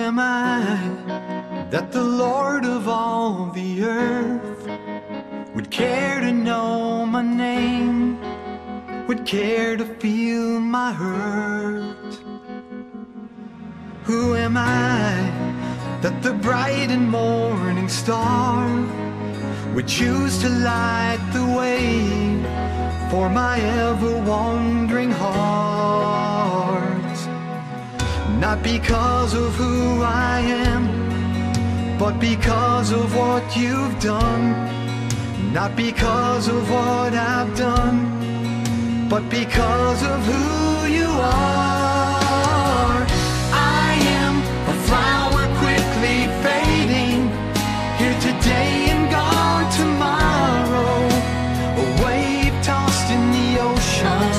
am I that the Lord of all the earth would care to know my name, would care to feel my hurt? Who am I that the bright and morning star would choose to light the way for my ever-wandering heart? Not because of who I am, but because of what you've done. Not because of what I've done, but because of who you are. I am a flower quickly fading, here today and gone tomorrow, a wave tossed in the ocean,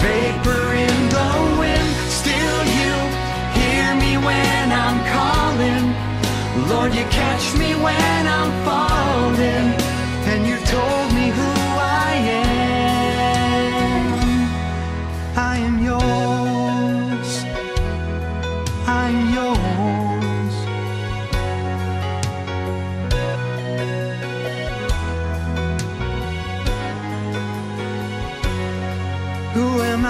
vapor in the wind. Still you hear me when I'm calling, Lord, you catch me when I'm falling, and you've told me who I am. I am yours, I'm yours. Who am I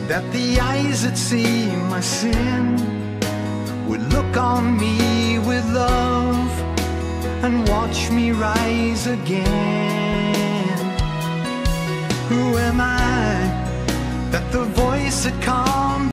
that the eyes that see my sin would look on me with love and watch me rise again? Who am I that the voice that calms